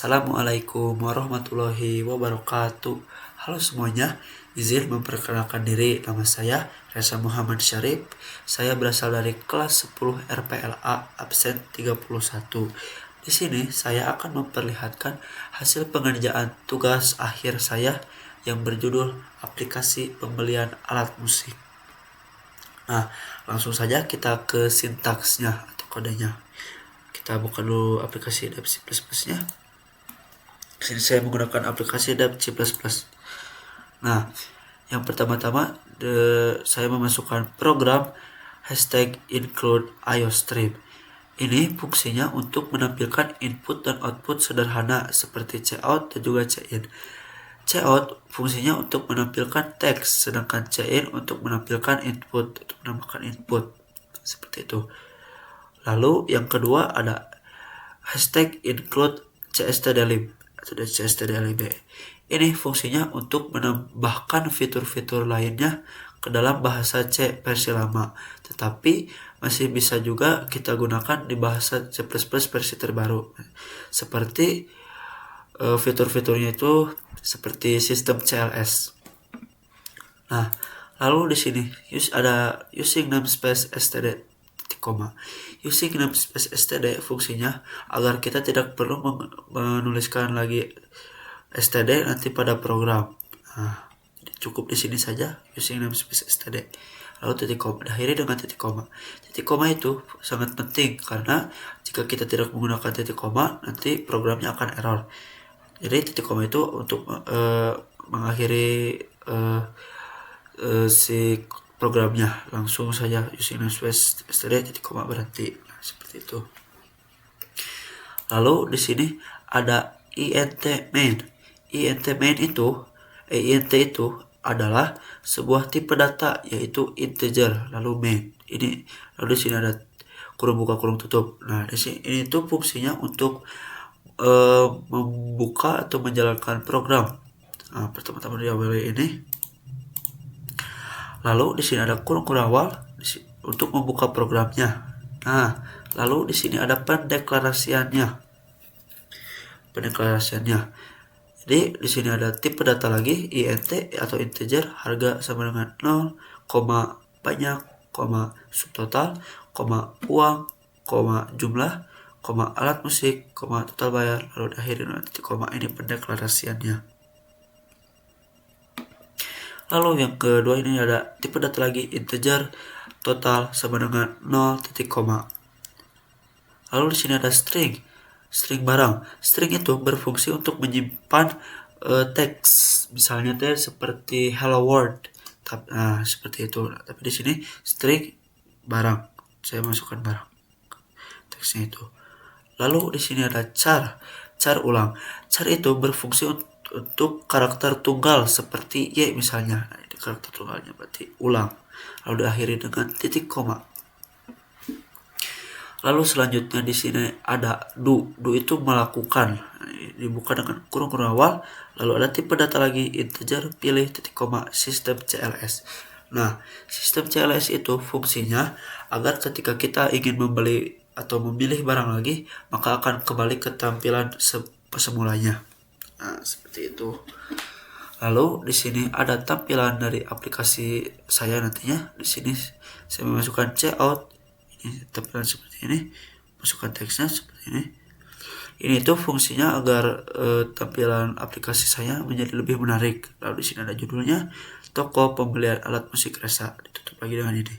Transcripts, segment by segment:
Assalamualaikum warahmatullahi wabarakatuh. Halo semuanya, izin memperkenalkan diri. Nama saya Reza Muhammad Syarif. Saya berasal dari kelas 10 RPLA absen 31. Di sini saya akan memperlihatkan hasil pengerjaan tugas akhir saya yang berjudul aplikasi pembelian alat musik. Nah, langsung saja kita ke sintaksnya atau kodenya. Kita buka dulu aplikasi Dap C++ nya. Di sini saya menggunakan aplikasi Dap C++. Nah, yang pertama-tama saya memasukkan program #include IOStream. Ini fungsinya untuk menampilkan input dan output sederhana seperti cout dan juga cin. Cout fungsinya untuk menampilkan teks, sedangkan cin untuk menampilkan input, untuk menambahkan input. Seperti itu. Lalu yang kedua ada #include cstdlib atau cstdlib. Ini fungsinya untuk menambahkan fitur-fitur lainnya ke dalam bahasa C versi lama, tetapi masih bisa juga kita gunakan di bahasa C++ versi terbaru. Seperti fitur-fiturnya itu seperti sistem CLS. Nah, lalu di sini ada using namespace std koma. Using namespace std fungsinya agar kita tidak perlu menuliskan lagi std nanti pada program. Nah, cukup di sini saja using namespace std. Lalu titik koma, akhiri dengan titik koma. Titik koma itu sangat penting karena jika kita tidak menggunakan titik koma, nanti programnya akan error. Jadi titik koma itu untuk mengakhiri si programnya. Langsung saja using namespace std titik koma berhenti. Nah, seperti itu. Lalu di sini ada int main. int itu adalah sebuah tipe data yaitu integer lalu main. Lalu di sini ada kurung buka kurung tutup. Nah, di sini ini tuh fungsinya untuk membuka atau menjalankan program. Nah, pertama-tama diawali ini. Lalu di sini ada kurung awal untuk membuka programnya. Nah, lalu di sini ada pendeklarasiannya. Jadi di sini ada tipe data lagi int atau integer, harga sama dengan 0, banyak, subtotal, uang, jumlah, alat musik, total bayar, lalu diakhiri dengan titik koma. Ini pendeklarasiannya. Lalu yang kedua ini ada tipe data lagi integer, total sama dengan 0, titik koma. Lalu di sini ada string barang. String itu berfungsi untuk menyimpan teks, misalnya seperti hello world. Nah, seperti itu. Tapi di sini string barang. Saya masukkan barang. Teksnya itu. Lalu di sini ada char ulang. Char itu berfungsi untuk karakter tunggal seperti Y misalnya. Nah, ini karakter tunggalnya berarti ulang. Lalu diakhiri dengan titik koma. Lalu selanjutnya di sini ada do. Do itu melakukan. Dibuka dengan kurung awal. Lalu ada tipe data lagi integer, pilih titik koma, sistem CLS. Nah, sistem CLS itu fungsinya agar ketika kita ingin membeli atau memilih barang lagi, maka akan kembali ke tampilan semulanya. Nah, seperti itu. Lalu di sini ada tampilan dari aplikasi saya nantinya. Di sini saya memasukkan cout. Ini tampilan seperti ini. Masukkan teksnya seperti ini. Ini tuh fungsinya agar tampilan aplikasi saya menjadi lebih menarik. Lalu di sini ada judulnya, toko pembelian alat musik Reza. Ditutup lagi dengan ini.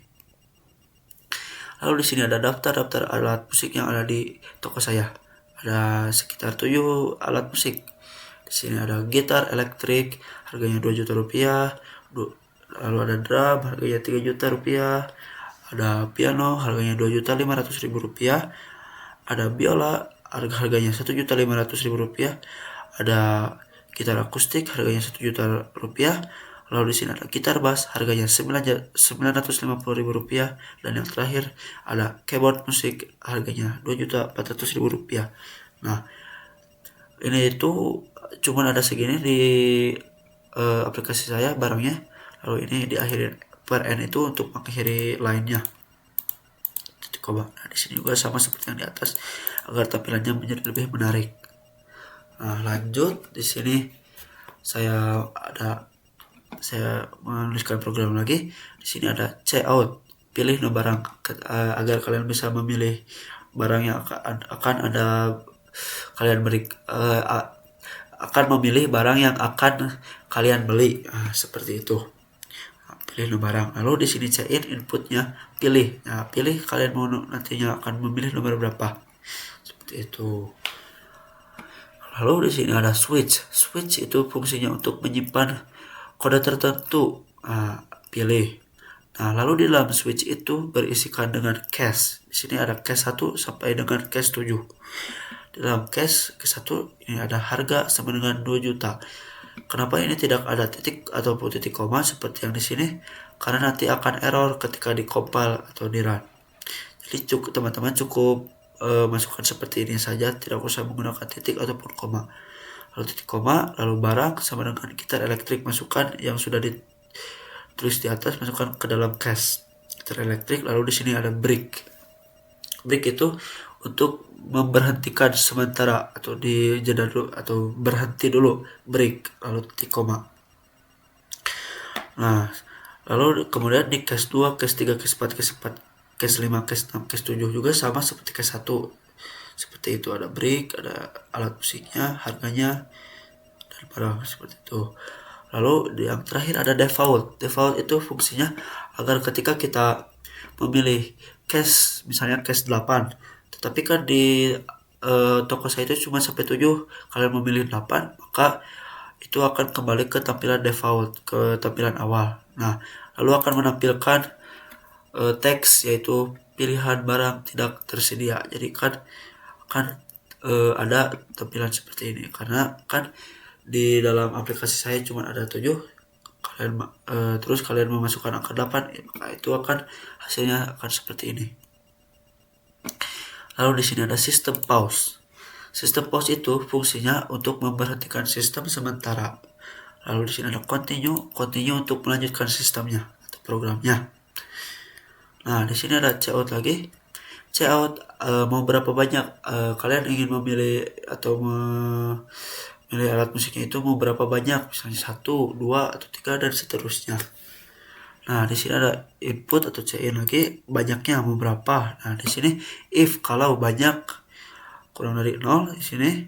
Lalu di sini ada daftar alat musik yang ada di toko saya. Ada sekitar 7 alat musik. Di sini ada gitar elektrik, harganya 2 juta rupiah. Lalu ada drum, harganya 3 juta rupiah. Ada piano, harganya 2.500.000 rupiah. Ada biola, harganya 1.500.000 rupiah. Ada gitar akustik, harganya 1 juta rupiah. Lalu di sini ada gitar bass, harganya 950.000 rupiah. Dan yang terakhir ada keyboard musik, harganya 2.400.000 rupiah. Nah, ini itu cuma ada segini di aplikasi saya barangnya. Lalu ini diakhiri per n itu untuk mengakhiri lainnya. Titik koma. Nah, di sini juga sama seperti yang di atas agar tampilannya menjadi lebih menarik. Nah, lanjut di sini saya menuliskan program lagi. Di sini ada checkout. Pilih no barang agar kalian bisa memilih barang yang akan ada kalian beri akan memilih barang yang akan kalian beli. Nah, seperti itu. Nah, pilih no barang. Lalu di sini check in inputnya pilih. Nah, pilih kalian mau nantinya akan memilih nomor berapa. Seperti itu. Lalu di sini ada switch. Switch itu fungsinya untuk menyimpan kode tertentu. Nah, pilih. Nah, lalu di dalam switch itu berisikan dengan cache. Di sini ada cache 1 sampai dengan cache 7. Di dalam cache ke-1 ini ada harga sama dengan 2 juta. Kenapa ini tidak ada titik ataupun titik koma seperti yang di sini? Karena nanti akan error ketika di compile atau di run. Jadi teman-teman cukup masukkan seperti ini saja, tidak usah menggunakan titik ataupun koma. Lalu titik koma, lalu barang sama dengan gitar elektrik, masukkan yang sudah ditulis di atas, masukkan ke dalam cache gitar elektrik. Lalu di sini ada break. Break itu untuk memberhentikan sementara atau di jeda dulu atau berhenti dulu, break, lalu titik koma. Nah, lalu kemudian di cache 2, cache 3, cache 4, cache 4, cache 5, cache 6, cache 7 juga sama seperti cache 1. Seperti itu, ada break, ada alat musiknya, harganya, dan barang seperti itu. Lalu yang terakhir ada default. Default itu fungsinya agar ketika kita memilih cache, misalnya cache 8, tetapi kan di toko saya itu cuma sampai 7, kalian memilih 8, maka itu akan kembali ke tampilan default, ke tampilan awal. Nah, lalu akan menampilkan teks, yaitu pilihan barang tidak tersedia. Jadi kan ada tampilan seperti ini, karena kan di dalam aplikasi saya cuma ada 7, terus kalian memasukkan angka 8, maka itu akan hasilnya akan seperti ini. Lalu di sini ada sistem pause. Sistem pause itu fungsinya untuk memberhentikan sistem sementara. Lalu di sini ada continue untuk melanjutkan sistemnya atau programnya. Nah, di sini ada checkout lagi. Checkout mau berapa banyak kalian ingin memilih atau memilih alat musiknya itu mau berapa banyak, misalnya 1, 2, atau 3 dan seterusnya. Nah, di sini ada input atau check-in lagi, banyaknya mau berapa. Nah, di sini if kalau banyak kurang dari 0, di sini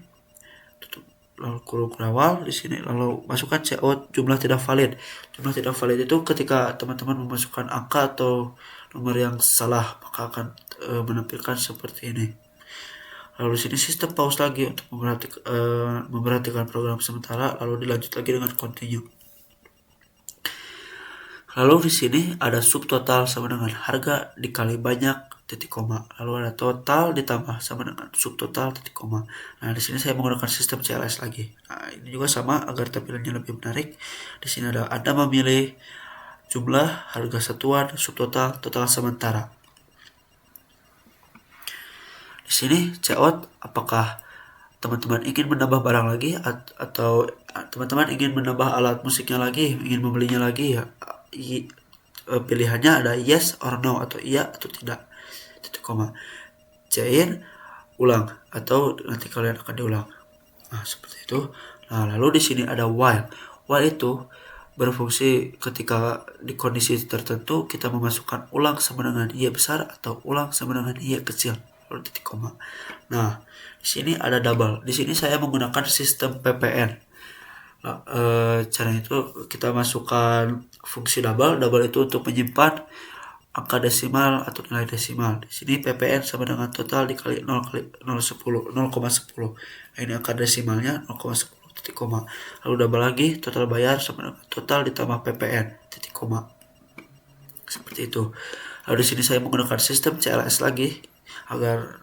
tutup, lalu kurung awal di sini, lalu masukkan checkout jumlah tidak valid. Jumlah tidak valid itu ketika teman-teman memasukkan angka atau nomor yang salah, maka akan menampilkan seperti ini. Lalu di sini sistem pause lagi untuk memperhatikan program sementara, lalu dilanjut lagi dengan continue. Lalu di sini ada subtotal sama dengan harga dikali banyak titik koma. Lalu ada total ditambah sama dengan subtotal titik koma. Nah, di sini saya menggunakan sistem CLS lagi. Nah, ini juga sama agar tampilannya lebih menarik. Di sini ada Anda memilih jumlah, harga satuan, subtotal, total sementara. Di sini checkout, apakah teman-teman ingin menambah barang lagi atau teman-teman ingin menambah alat musiknya lagi, ingin membelinya lagi, ya pilihannya ada yes or no, atau iya atau tidak, titik koma. Check-in, ulang, atau nanti kalian akan diulang. Nah, seperti itu. Nah, lalu di sini ada while. While itu berfungsi ketika di kondisi tertentu kita memasukkan ulang sama dengan iya besar atau ulang sama dengan iya kecil, lalu titik koma. Nah, di sini ada double. Di sini saya menggunakan sistem PPN. Nah, caranya itu kita masukkan fungsi double. Double itu untuk menyimpan angka desimal atau nilai desimal. Di sini PPN sama dengan total dikali 0,10. Nah, ini angka desimalnya 0,10 titik koma. Lalu double lagi, total bayar sama dengan total ditambah PPN titik koma. Seperti itu. Lalu di sini saya menggunakan sistem CLS lagi agar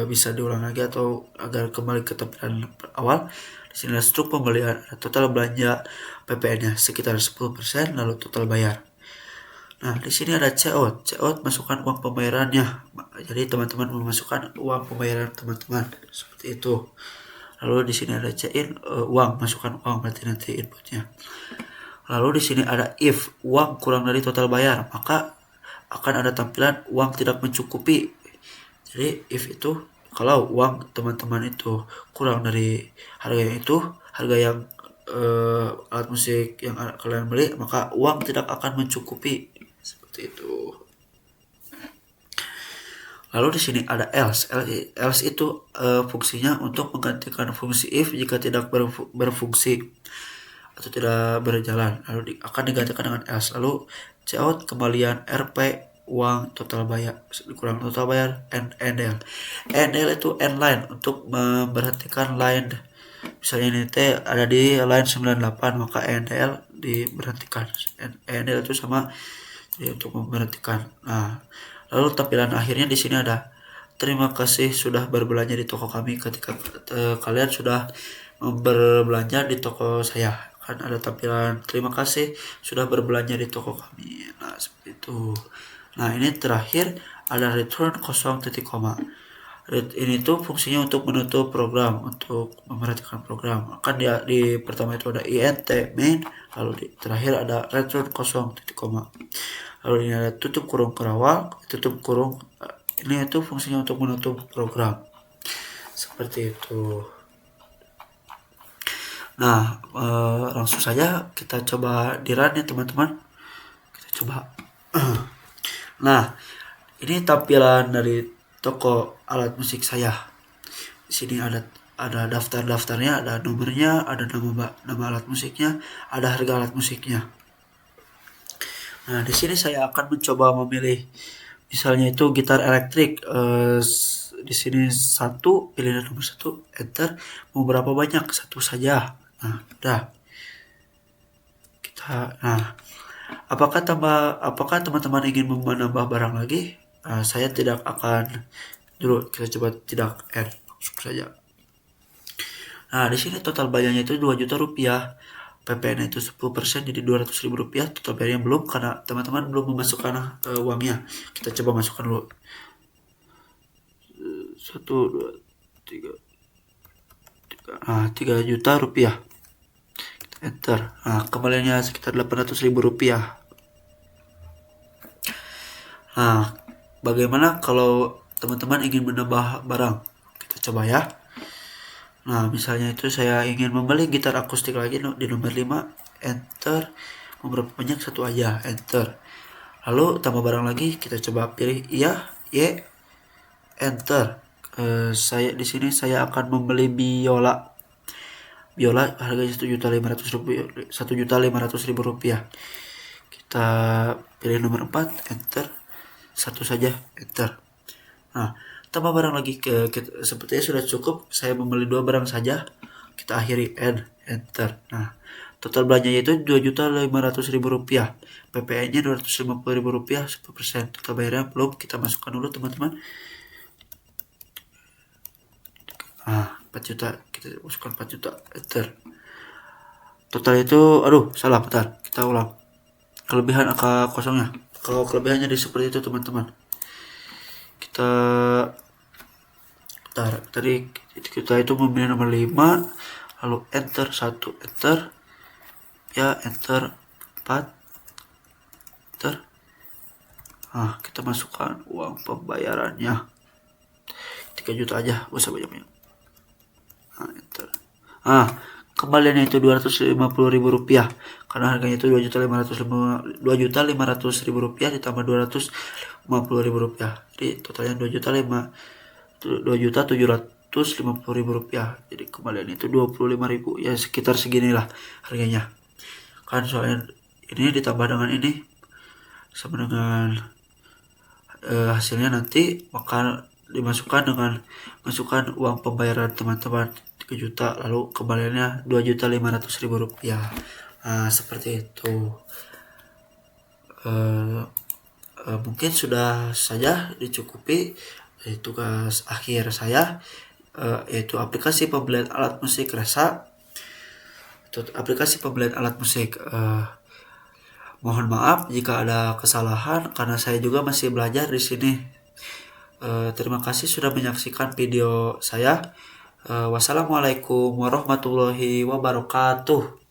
bisa diulang lagi atau agar kembali ke tampilan awal. Di sini ada struk pembelian, total belanja PPN-nya sekitar 10%, lalu total bayar. Nah, di sini ada checkout. Checkout masukkan uang pembayarannya. Jadi teman-teman memasukkan uang pembayaran teman-teman seperti itu. Lalu di sini ada check-in, uang, masukkan uang berarti nanti inputnya. Lalu di sini ada if uang kurang dari total bayar, maka akan ada tampilan uang tidak mencukupi. Jadi if itu kalau uang teman-teman itu kurang dari harga yang alat musik yang kalian beli, maka uang tidak akan mencukupi, seperti itu. Lalu di sini ada else. Else itu fungsinya untuk menggantikan fungsi if jika tidak berfungsi atau tidak berjalan. Lalu akan digantikan dengan else. Lalu cout kembalian RP uang total bayar kurang total bayar NL. NL itu end line untuk memberhentikan line. Misalnya ini T ada di line 98, maka NL diberhentikan. NL itu sama jadi untuk memberhentikan. Nah, lalu tampilan akhirnya di sini ada terima kasih sudah berbelanja di toko kami. Ketika kalian sudah berbelanja di toko saya, kan ada tampilan terima kasih sudah berbelanja di toko kami. Nah, seperti itu. Nah, ini terakhir ada return kosong titik koma. Ini tuh fungsinya untuk menutup program, untuk memperhatikan program. Kan di pertama itu ada int main, lalu di terakhir ada return kosong titik koma. Lalu ini ada tutup kurung kerawal, tutup kurung. Ini itu fungsinya untuk menutup program, seperti itu. Nah, langsung saja kita coba di run ya teman-teman. Kita coba. Nah, ini tampilan dari toko alat musik saya. Di sini ada daftar-daftarnya, ada nomornya, ada nama alat musiknya, ada harga alat musiknya. Nah, di sini saya akan mencoba memilih, misalnya itu gitar elektrik. Di sini pilih nomor 1, enter. Mau berapa banyak? 1 saja. Nah, udah. Apakah teman-teman ingin menambah barang lagi? Saya tidak akan dulu, kita coba tidak add, langsung saja. Nah, di sini total bayarnya itu 2 juta rupiah. PPN itu 10% jadi 200.000 rupiah. Total bayarnya belum karena teman-teman belum memasukkan uangnya. Kita coba masukkan dulu. 1, 2, 3. Nah, 3 juta rupiah. Kita enter. Nah, kembaliannya sekitar 800.000 rupiah. Nah, bagaimana kalau teman-teman ingin menambah barang? Kita coba ya. Nah, misalnya itu saya ingin membeli gitar akustik lagi di nomor 5, enter. Mau berapa banyak? 1 aja, enter. Lalu tambah barang lagi, kita coba pilih iya, Y, enter. Di sini saya akan membeli biola. Biola harganya 1.500.000 rupiah. Kita pilih nomor 4, enter. 1 saja, enter. Nah, tambah barang lagi, sepertinya sudah cukup. Saya membeli 2 barang saja. Kita akhiri enter. Nah, total belanjanya itu 2.500.000 rupiah. PPN-nya 250.000 rupiah, 10%. Total bayarnya belum, kita masukkan dulu teman-teman. 4 juta, kita masukkan 4 juta, enter. Total itu, salah, bentar, kita ulang. Kelebihan angka kosongnya. Kalau kelebihannya seperti itu teman-teman. Tadi kita itu memilih nomor 5, lalu enter 1, enter ya, enter 4, enter. Nah, kita masukkan uang pembayarannya 3 juta aja, usah banyak-banyak. Nah, enter. Kembaliannya itu 250.000 rupiah karena harganya itu 2.500.000 rupiah ditambah 250.000 rupiah, jadi totalnya 2.750.000 rupiah. Jadi kembalian itu 25.000, ya sekitar seginilah harganya. Kan soalnya ini ditambah dengan ini sama dengan hasilnya nanti bakal dimasukkan dengan masukkan uang pembayaran teman-teman 3 juta, lalu kembaliannya 2.500.000 rupiah. Nah, seperti itu. Mungkin sudah saja dicukupi tugas akhir saya, yaitu aplikasi pembelian alat musik Resa. Aplikasi pembelian alat musik. Mohon maaf jika ada kesalahan karena saya juga masih belajar di sini. Terima kasih sudah menyaksikan video saya. Wassalamualaikum warahmatullahi wabarakatuh.